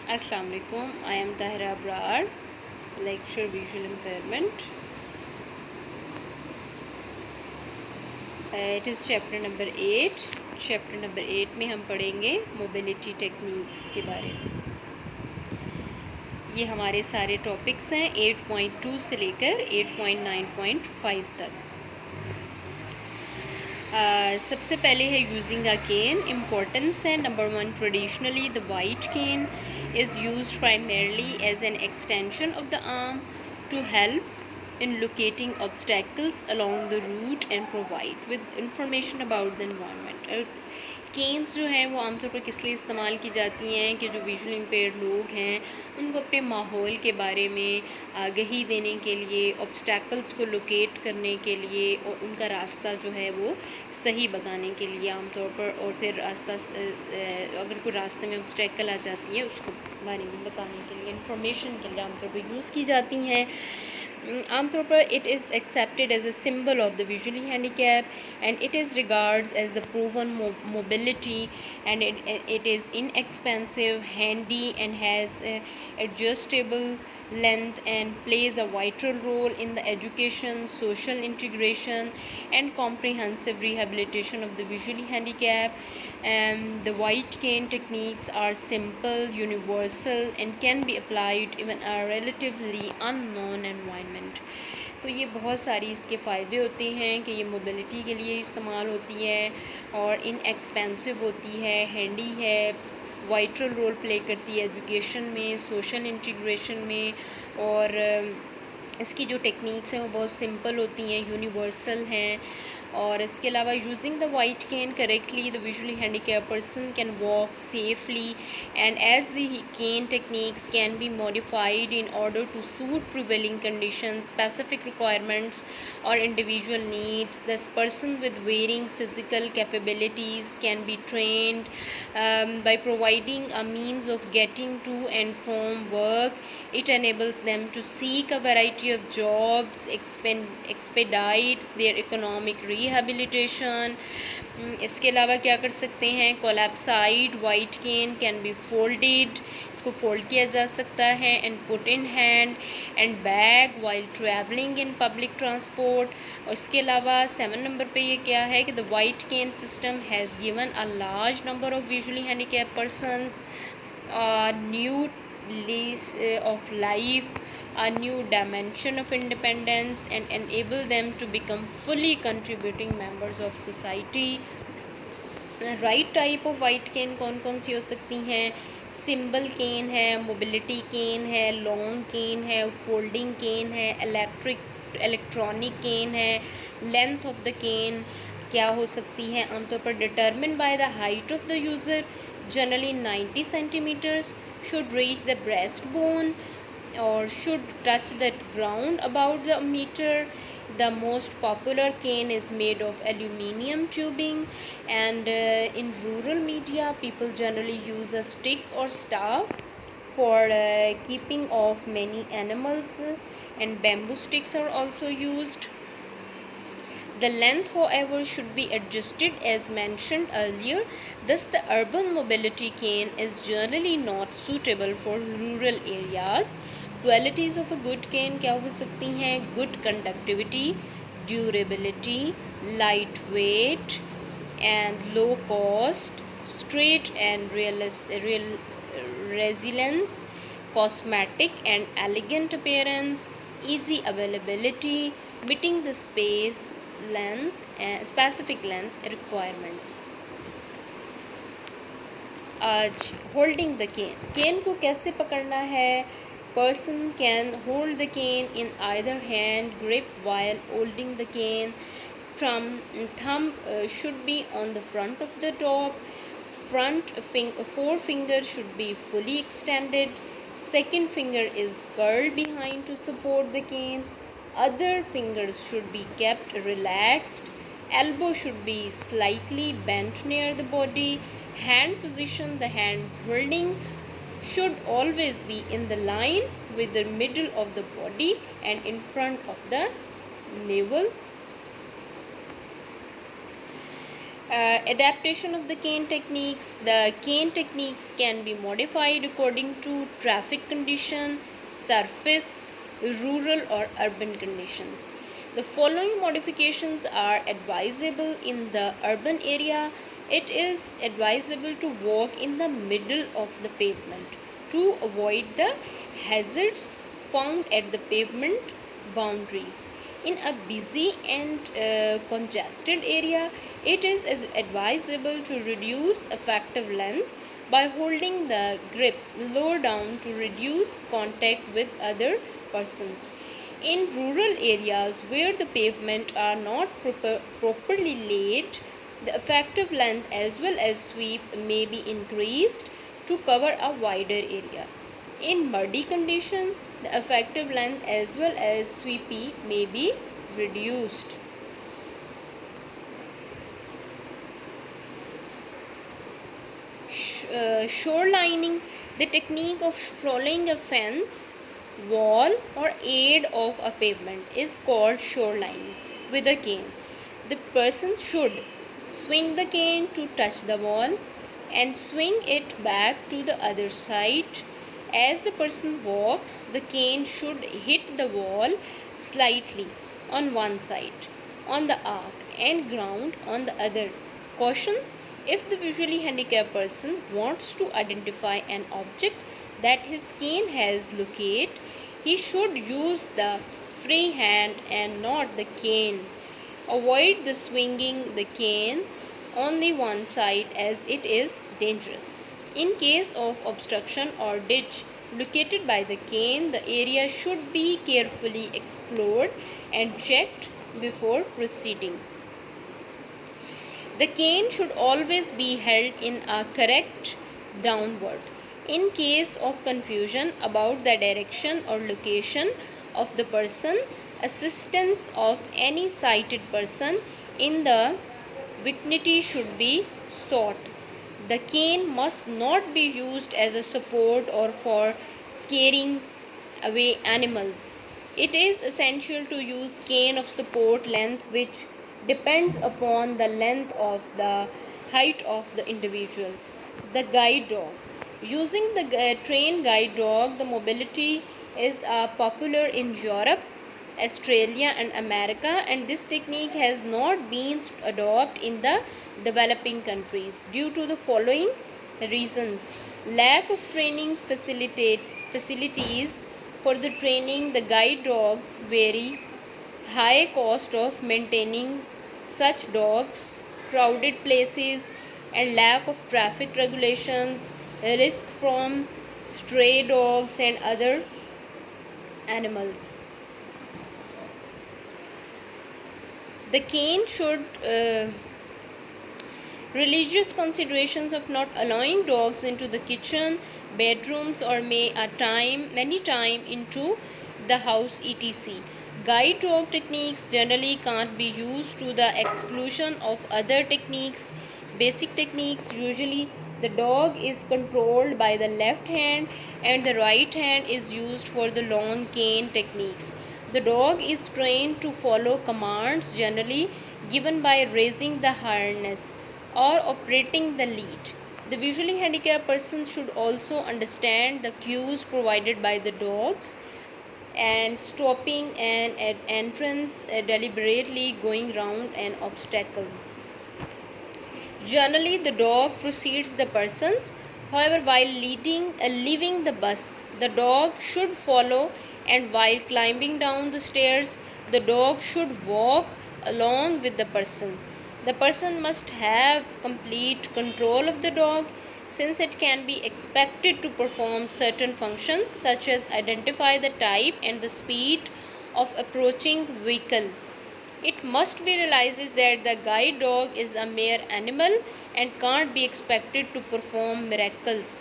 Assalamu alaikum. I am Tahira Abrar, lecturer visual impairment. It is chapter number 8. Chapter number 8 में हम पढ़ेंगे mobility techniques के बारे में। ये हमारे सारे टॉपिक्स हैं 8.2 से लेकर 8.9.5 तक। सबसे पहले है यूजिंग अ केन। इम्पोर्टेंस है number 1, traditionally the white cane is used primarily as an extension of the arm to help in locating obstacles along the route and provide with information about the environment। Canes जो हैं वो आमतौर पर किस लिए इस्तेमाल की जाती हैं कि जो विजुअली इम्पेयर्ड लोग हैं उनको अपने माहौल के बारे में आगाही देने के लिए, ऑब्स्टैकल्स को लोकेट करने के लिए और उनका रास्ता जो है वो सही बताने के लिए आमतौर पर, और फिर रास्ता अगर कोई रास्ते में ऑब्स्टैकल आ जाती है उसको बारे में बताने के लिए, इंफॉर्मेशन के लिए आमतौर पर यूज़ की जाती हैं। आमतौर पर it is accepted as a symbol of the visually handicap and it is regards as the proven mobility and it is inexpensive, handy and has adjustable length and plays a vital role in the education, social integration and comprehensive rehabilitation of the visually handicapped. The white cane techniques are simple, universal and can be applied even a relatively unknown environment। तो ये बहुत सारी इसके फ़ायदे होते हैं कि ये मोबिलिटी के लिए इस्तेमाल होती है और इनएक्सपेंसिव होती है, हैंडी है, वाइटल रोल प्ले करती है एजुकेशन में, सोशल इंटीग्रेशन में, और इसकी जो टेक्निक्स हैं वो बहुत सिंपल होती हैं, यूनिवर्सल हैं। और इसके अलावा using the white cane correctly the visually handicap person can walk safely and as the cane techniques can be modified in order to suit prevailing condition, specific requirements or individual needs. This person with varying physical capabilities can be trained by providing a means of getting to and from work. It enables them to seek a variety of jobs, expedites their economic rehabilitation. इसके अलावा क्या कर सकते हैं, collapsed white cane can be folded, इसको fold किया जा सकता है, and put in hand and bag while travelling in public transport. और इसके अलावा 7 नंबर पे ये क्या है कि the white cane system has given a large number of visually handicap persons new lease of life, a new dimension of independence and enable them to become fully contributing members of society। Right type of white cane कौन कौन सी हो सकती हैं, symbol केन है, mobility केन है, long केन है, folding केन है, electronic केन है। लेंथ ऑफ द केन क्या हो सकती है, आमतौर पर determine by the height of the user, generally 90 centimetres, should reach the breastbone or should touch the ground about the meter। The most popular cane is made of aluminium tubing and in rural media people generally use a stick or staff for keeping off many animals and bamboo sticks are also used। The length, however, should be adjusted as mentioned earlier. Thus, the urban mobility cane is generally not suitable for rural areas। Qualities of a good cane क्या हो सकती हैं, good conductivity, durability, lightweight and low cost, straight and resilience, cosmetic and elegant appearance, easy availability, meeting the specific length requirements। आज holding the केन को कैसे पकड़ना है, person can hold the cane in either hand grip while holding the cane। Thumb should be on the front of the top, forefinger should be fully extended, second finger is curled behind to support the cane, other fingers should be kept relaxed, elbow should be slightly bent near the body, hand position, the hand holding should always be in the line with the middle of the body and in front of the navel। Adaptation of the cane techniques. The cane techniques can be modified according to traffic condition, surface, rural or urban conditions. The following modifications are advisable in the urban area. It is advisable to walk in the middle of the pavement to avoid the hazards found at the pavement boundaries. In a busy and congested area, it is advisable to reduce effective length by holding the grip lower down to reduce contact with other persons. In rural areas where the pavement are not properly laid, the effective length as well as sweep may be increased to cover a wider area. In muddy condition, the effective length as well as sweepy may be reduced. Shorelining, the technique of following a fence, wall or aid of a pavement is called shorelining with a cane. The person should swing the cane to touch the wall and swing it back to the other side. As the person walks, the cane should hit the wall slightly on one side, on the arc and ground on the other. Cautions: if the visually handicapped person wants to identify an object that his cane has located, he should use the free hand and not the cane. Avoid the swinging the cane only one side as it is dangerous. In case of obstruction or ditch located by the cane, the area should be carefully explored and checked before proceeding. The cane should always be held in a correct downward. In case of confusion about the direction or location of the person, assistance of any sighted person in the vicinity should be sought. The cane must not be used as a support or for scaring away animals. It is essential to use cane of support length which depends upon the length of the height of the individual. The guide dog. Using the trained guide dog, the mobility is popular in Europe, Australia and America, and this technique has not been adopted in the developing countries due to the following reasons: lack of training facilities for the training the guide dogs, very high cost of maintaining such dogs, crowded places and lack of traffic regulations, risk from stray dogs and other animals. The cane should religious considerations of not allowing dogs into the kitchen, bedrooms or many time into the house etc. Guide dog techniques generally can't be used to the exclusion of other techniques. Basic techniques: usually the dog is controlled by the left hand and the right hand is used for the long cane techniques. The dog is trained to follow commands generally given by raising the harness or operating the lead. The visually handicapped person should also understand the cues provided by the dogs and stopping an entrance, deliberately going round an obstacle. Generally, the dog precedes the persons. However, while leaving the bus, the dog should follow, and while climbing down the stairs, the dog should walk along with the person. The person must have complete control of the dog, since it can be expected to perform certain functions such as identify the type and the speed of approaching vehicle. It must be realized that the guide dog is a mere animal and can't be expected to perform miracles.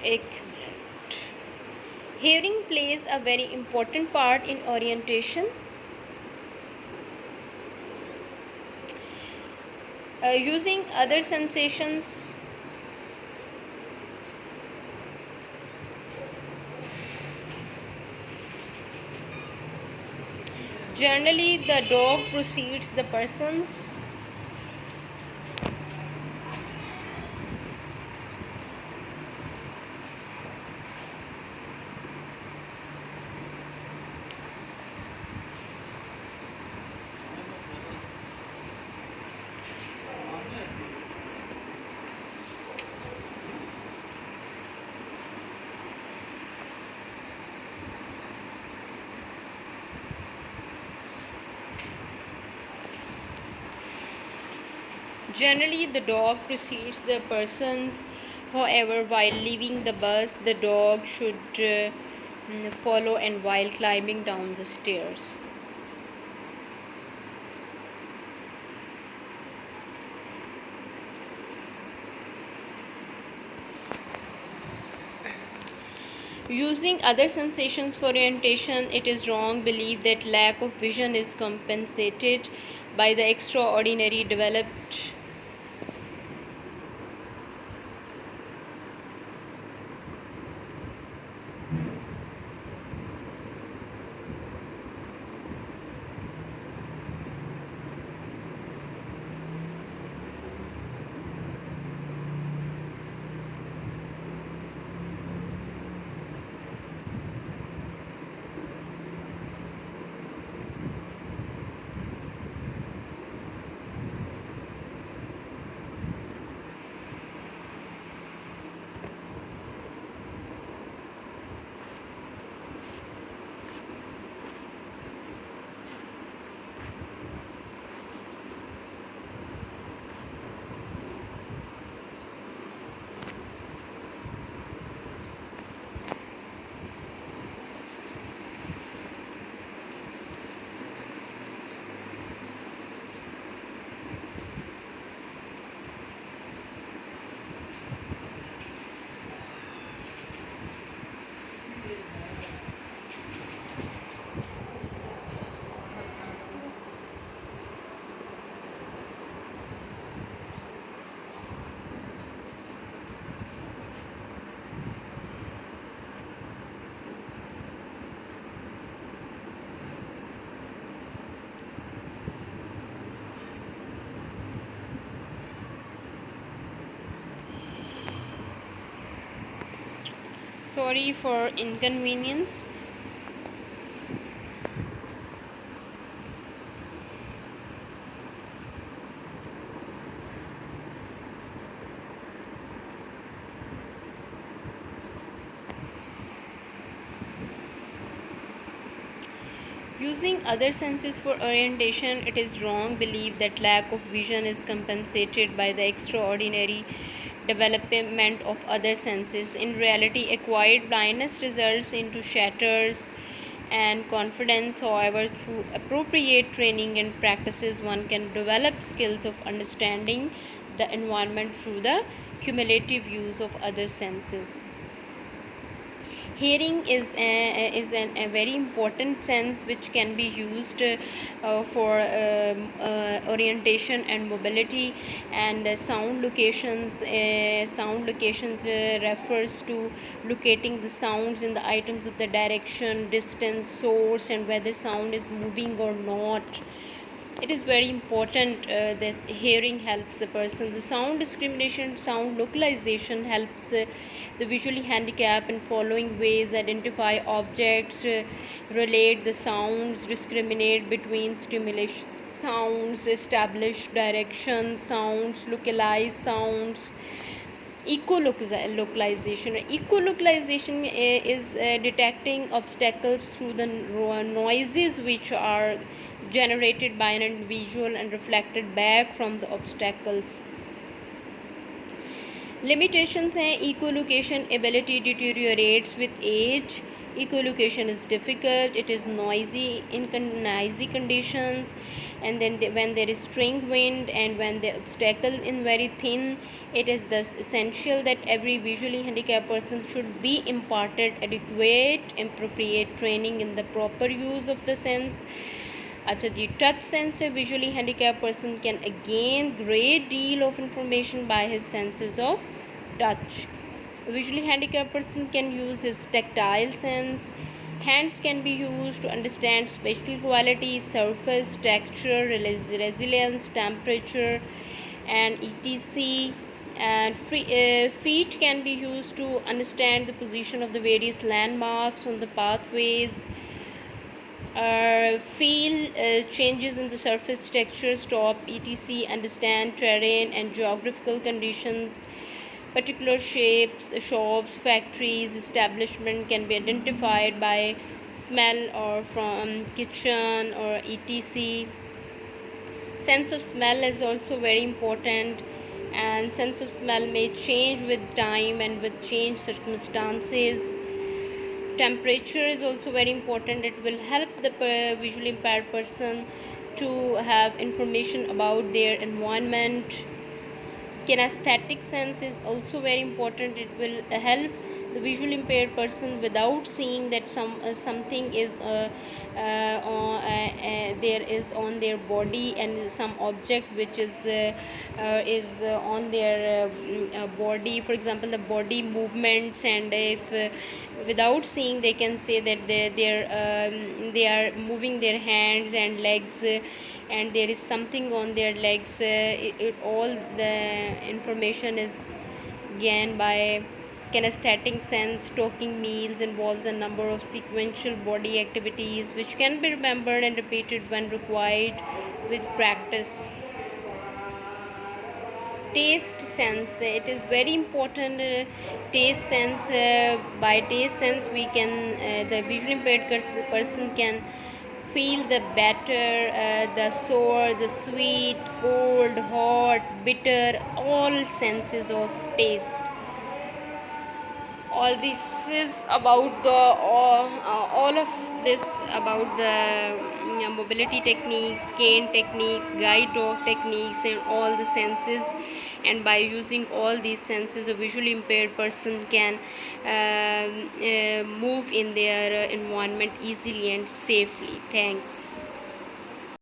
एक minute Hearing plays a very important part in orientation. Using other sensations, generally the dog precedes the persons. Generally, the dog precedes the persons. However, while leaving the bus, the dog should follow, and while climbing down the stairs. Using other sensations for orientation, it is wrong belief that lack of vision is compensated by the extraordinary developed. Sorry for inconvenience. Using other senses for orientation, it is wrong belief that lack of vision is compensated by the extraordinary development of other senses. In reality, acquired blindness results into shatters and confidence. However, through appropriate training and practices, one can develop skills of understanding the environment through the cumulative use of other senses. Hearing is a very important sense which can be used for orientation and mobility. And sound locations refers to locating the sounds in the items of the direction, distance, source, and whether sound is moving or not. It is very important that hearing helps the person. The sound discrimination, sound localization helps the visually handicapped in following ways: identify objects, relate the sounds, discriminate between stimulation sounds, establish direction sounds, localize sounds. Ecolocalization is detecting obstacles through the noises which are generated by an individual and reflected back from the obstacles. Limitations हैं ecolocation ability deteriorates with age. echolocation is difficult, it is noisy in noisy conditions, and then when there is strong wind and when the obstacle is very thin, it is thus essential that every visually handicapped person should be imparted adequate appropriate training in the proper use of the sense. अच्छा जी, touch sense से visually handicapped person can gain great deal of information by his senses of touch. A visually handicapped person can use his tactile sense. Hands can be used to understand spatial qualities, surface, texture, resilience, temperature, and etc. And feet can be used to understand the position of the various landmarks on the pathways, feel changes in the surface texture, stop, etc., understand terrain and geographical conditions. Particular shapes, shops, factories, establishment can be identified by smell or from kitchen or etc. Sense of smell is also very important, and sense of smell may change with time and with changed circumstances. Temperature is also very important. It will help the visually impaired person to have information about their environment. Kinesthetic sense is also very important. It will help the visually impaired person without seeing that something is there is on their body, and some object which is on their body, for example the body movements, and if without seeing they can say that they are moving their hands and legs, and there is something on their legs. All the information is gained by kinesthetic sense. Talking meals involves a number of sequential body activities which can be remembered and repeated when required with practice. Taste sense, it is very important. Taste sense, by taste sense we can the visually impaired person can feel the bitter, the sour, the sweet, cold, hot, bitter, all senses of taste. All this is about the all of this about the mobility techniques, cane techniques, guide dog techniques, and all the senses. And by using all these senses, a visually impaired person can move in their environment easily and safely. Thanks.